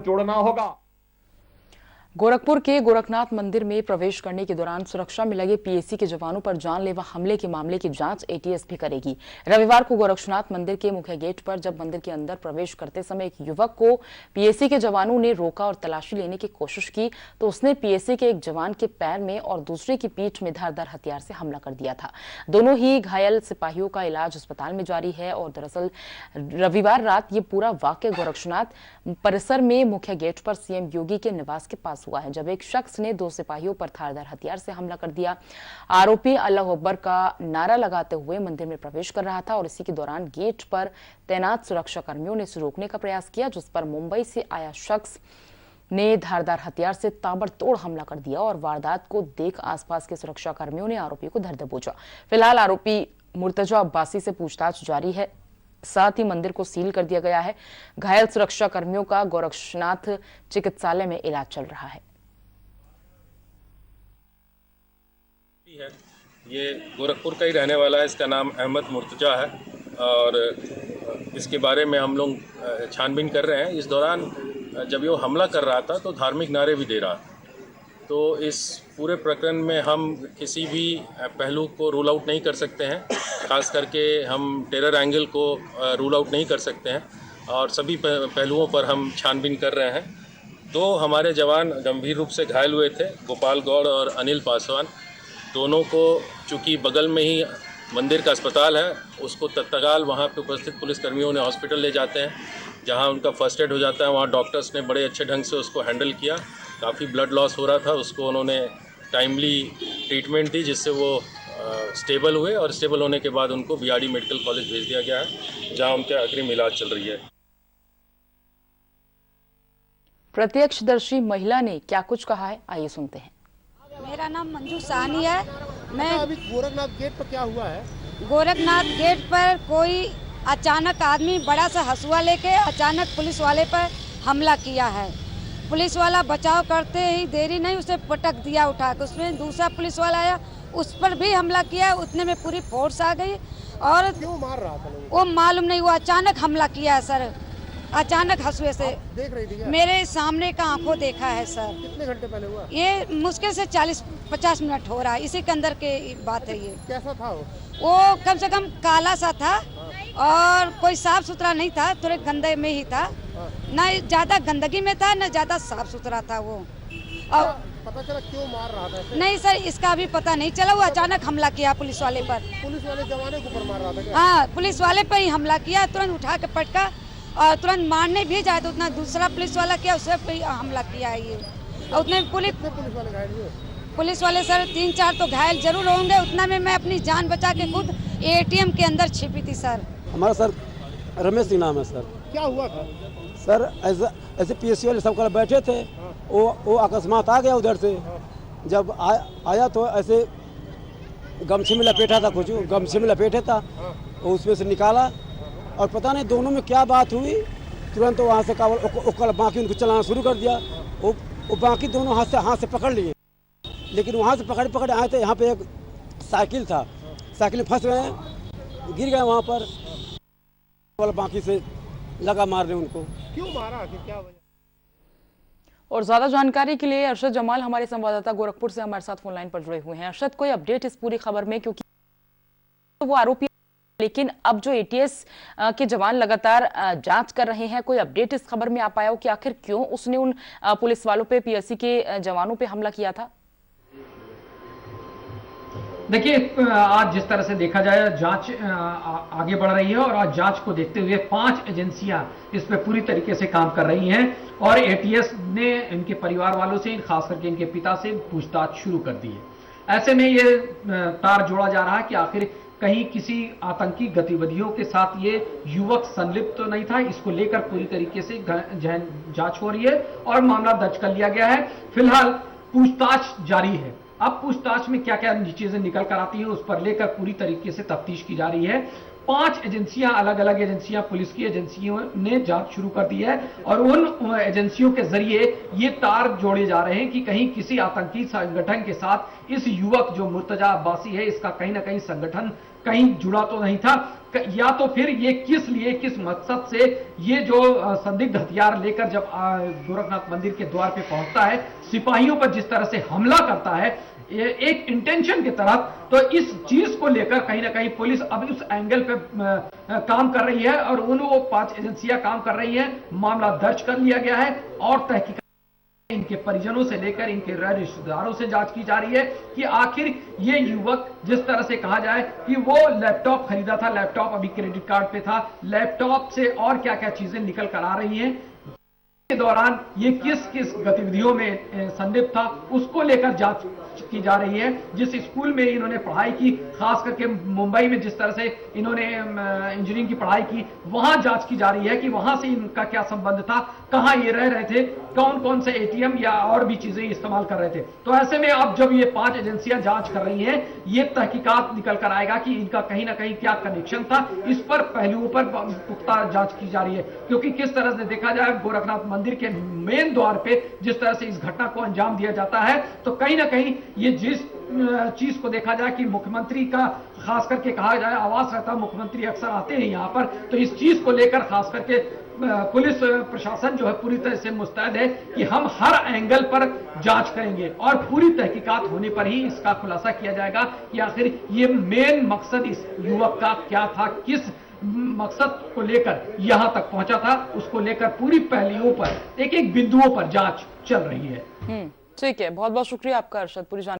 जोड़ना होगा। गोरखपुर के गोरखनाथ मंदिर में प्रवेश करने के दौरान सुरक्षा में लगे पीएसी के जवानों पर जानलेवा हमले के मामले की जांच एटीएस भी करेगी। रविवार को गोरखनाथ मंदिर के मुख्य गेट पर जब मंदिर के अंदर प्रवेश करते समय एक युवक को पीएसी के जवानों ने रोका और तलाशी लेने की कोशिश की तो उसने पीएसी के एक जवान के पैर में और दूसरे की पीठ में धारदार हथियार से हमला कर दिया था। दोनों ही घायल सिपाहियों का इलाज अस्पताल में जारी है और दरअसल रविवार रात ये पूरा वाकया गोरखनाथ परिसर में मुख्य गेट पर सीएम योगी के निवास के पास हुआ है, जब एक शख्स ने दो सिपाहियों पर धारदार हथियार से हमला कर दिया। आरोपी अल्लाह अकबर का नारा लगाते हुए मंदिर में प्रवेश कर रहा था और इसी के दौरान गेट पर तैनात सुरक्षा कर्मियों ने उसे रोकने का प्रयास किया, जिस पर मुंबई से आया शख्स ने धारदार हथियार से ताबड़तोड़ हमला कर दिया और वारदात को देख आसपास के सुरक्षा कर्मियों ने आरोपी को धर दबोचा। फिलहाल आरोपी मुर्तजा अब्बासी से पूछताछ जारी है, साथ ही मंदिर को सील कर दिया गया है। घायल सुरक्षा कर्मियों का गोरखनाथ चिकित्सालय में इलाज चल रहा है। ये गोरखपुर का ही रहने वाला है, इसका नाम अहमद मुर्तजा है और इसके बारे में हम लोग छानबीन कर रहे हैं। इस दौरान जब ये हमला कर रहा था तो धार्मिक नारे भी दे रहा था, तो इस पूरे प्रकरण में हम किसी भी पहलू को रूल आउट नहीं कर सकते हैं, खास करके हम टेरर एंगल को रूल आउट नहीं कर सकते हैं और सभी पहलुओं पर हम छानबीन कर रहे हैं। दो हमारे जवान गंभीर रूप से घायल हुए थे, गोपाल गौड़ और अनिल पासवान। दोनों को चूँकि बगल में ही मंदिर का अस्पताल है, उसको तत्काल वहाँ पे उपस्थित पुलिसकर्मियों ने हॉस्पिटल ले जाते हैं, जहाँ उनका फर्स्ट एड हो जाता है। वहाँ डॉक्टर्स ने बड़े अच्छे ढंग से उसको हैंडल किया। काफ़ी ब्लड लॉस हो रहा था, उसको उन्होंने टाइमली ट्रीटमेंट दी, जिससे वो स्टेबल हुए और स्टेबल होने के बाद उनको बीआरडी मेडिकल कॉलेज भेज दिया गया है, जहाँ उनके अग्रिम इलाज चल रही है। प्रत्यक्षदर्शी महिला ने क्या कुछ कहा है, आइए सुनते हैं। मेरा नाम मंजू साहनी है। मैं अभी गोरखनाथ गेट पर क्या हुआ है? गोरखनाथ गेट पर कोई अचानक आदमी बड़ा सा हंसुआ लेके अचानक पुलिस वाले पर हमला किया है। पुलिस वाला बचाव करते ही देरी नहीं, उसे पटक दिया उठा के। उसमें दूसरा पुलिस वाला आया, उस पर भी हमला किया। उतने में पूरी फोर्स आ गई और क्यों मार रहा था लोग? वो मालूम नहीं, वो अचानक हमला किया है सर, अचानक हंसुए से। देख रही थी क्या? मेरे सामने का आंखों देखा है सर। कितने घंटे पहले हुआ? ये मुश्किल से 40-50 मिनट हो रहा है, इसी के अंदर के बात है ये। कैसा था वो कम से कम काला सा था और कोई साफ सुथरा नहीं था, थोड़े गंदे में ही था। न ज्यादा गंदगी में था, न ज्यादा साफ सुथरा था वो। और पता चला क्यों मार रहा था? नहीं सर, इसका भी पता नहीं चला। वो अचानक हमला किया पुलिस वाले पर। पुलिस वाले जवानों के ऊपर मार रहा था क्या? हाँ, पुलिस वाले पर ही हमला किया, तुरंत उठा के पटका और तुरंत मारने भी जाए तो उतना दूसरा पुलिस वाला किया, उसे पे हमला किया है ये। और उतने पुलिस वाले घायल हुए? पुलिस वाले सर 3-4 तो घायल जरूर होंगे। उतना में मैं अपनी जान बचा के खुद एटीएम के अंदर छिपी थी सर। हमारा सर रमेश सिंह नाम है सर। क्या हुआ था सर? ऐसे पीएससी वाले सब कल बैठे थे, वो अकस्मात आ गया उधर से। जब आया तो ऐसे गमछे में लपेटा था, कुछ गमछे में लपेटा था, उसमें से निकाला और पता नहीं दोनों में क्या बात हुई। तुरंत वहाँ से कावल बाकी उनको चलाना शुरू कर दिया। वो बाकी दोनों हाथ से पकड़ लिए, लेकिन वहाँ से पकड़ आए थे। यहाँ पे एक साइकिल था, साइकिल में फंस गए, गिर गए वहाँ पर। बाकी से लगा मारने उनको। क्यों मारा, क्या वजह? और ज्यादा जानकारी के लिए अरशद जमाल हमारे संवाददाता गोरखपुर से हमारे साथ फोन लाइन पर जुड़े हुए हैं। अरशद, कोई अपडेट इस पूरी खबर में? क्योंकि वो आरोपी, लेकिन अब जो एटीएस के जवान लगातार जांच कर रहे हैं, कोई अपडेट इस खबर में आ पाया हो कि आखिर क्यों उसने उन पुलिस वालों पे, पीएससी के जवानों पे हमला किया था? देखिए, आज जिस तरह से देखा जाए जांच आगे बढ़ रही है और आज जांच को देखते हुए 5 एजेंसियां इस पे पूरी तरीके से काम कर रही हैं और एटीएस ने इनके परिवार वालों से, खास करके इनके पिता से पूछताछ शुरू कर दी है। ऐसे में ये तार जोड़ा जा रहा है कि आखिर कहीं किसी आतंकी गतिविधियों के साथ ये युवक संलिप्त तो नहीं था। इसको लेकर पूरी तरीके से जांच हो रही है और मामला दर्ज कर लिया गया है। फिलहाल पूछताछ जारी है। अब पूछताछ में क्या क्या चीजें निकल कर आती हैं, उस पर लेकर पूरी तरीके से तफ्तीश की जा रही है। 5 एजेंसियां, अलग अलग एजेंसियां, पुलिस की एजेंसियों ने जांच शुरू कर दी है और उन एजेंसियों के जरिए ये तार जोड़े जा रहे हैं कि कहीं किसी आतंकी संगठन के साथ इस युवक जो मुर्तजा अब्बासी है इसका कहीं ना कहीं संगठन कहीं जुड़ा तो नहीं था, या तो फिर ये किस लिए, किस मकसद से ये जो संदिग्ध हथियार लेकर जब गोरखनाथ मंदिर के द्वार पे पहुंचता है, सिपाहियों पर जिस तरह से हमला करता है एक इंटेंशन के तहत, तो इस चीज को लेकर कहीं ना कहीं पुलिस अब उस एंगल पे काम कर रही है और वो 5 एजेंसियां काम कर रही हैं। मामला दर्ज कर लिया गया है और तहकीकात इनके परिजनों से लेकर इनके रिश्तेदारों से जांच की जा रही है कि आखिर ये युवक, जिस तरह से कहा जाए कि वो लैपटॉप खरीदा था, लैपटॉप अभी क्रेडिट कार्ड पे था, लैपटॉप से और क्या क्या चीजें निकल कर आ रही हैं, के दौरान ये किस किस गतिविधियों में संलिप्त था उसको लेकर जांच की जा रही है। जिस स्कूल में इन्होंने पढ़ाई की, खास करके मुंबई में जिस तरह से इन्होंने इंजीनियरिंग की पढ़ाई की, वहां जांच की जा रही है कि वहां से इनका क्या संबंध था, कहां ये रह रहे थे, कौन कौन से एटीएम या और भी चीजें इस्तेमाल कर रहे थे। तो ऐसे में अब जब ये 5 एजेंसियां जांच कर रही हैं, ये तहकीकात निकल कर आएगा कि इनका कहीं ना कहीं क्या कनेक्शन था, इस पर पहलुओं पर पुख्ता जांच की जा रही है। क्योंकि किस तरह से देखा जाए गोरखनाथ मंदिर के मेन द्वार पे जिस तरह से इस घटना को अंजाम दिया जाता है, तो कहीं ना कहीं ये जिस चीज को देखा जाए कि मुख्यमंत्री का खास करके कहा जाए आवास रहता, मुख्यमंत्री अक्सर आते हैं यहाँ पर, तो इस चीज को लेकर खास करके पुलिस प्रशासन जो है पूरी तरह से मुस्तैद है कि हम हर एंगल पर जांच करेंगे और पूरी तहकीकात होने पर ही इसका खुलासा किया जाएगा कि आखिर ये मेन मकसद इस युवक का क्या था, किस मकसद को लेकर यहां तक पहुंचा था, उसको लेकर पूरी पहलुओं पर एक एक बिंदुओं पर जांच चल रही है। ठीक है, बहुत बहुत शुक्रिया आपका अरशद, पूरी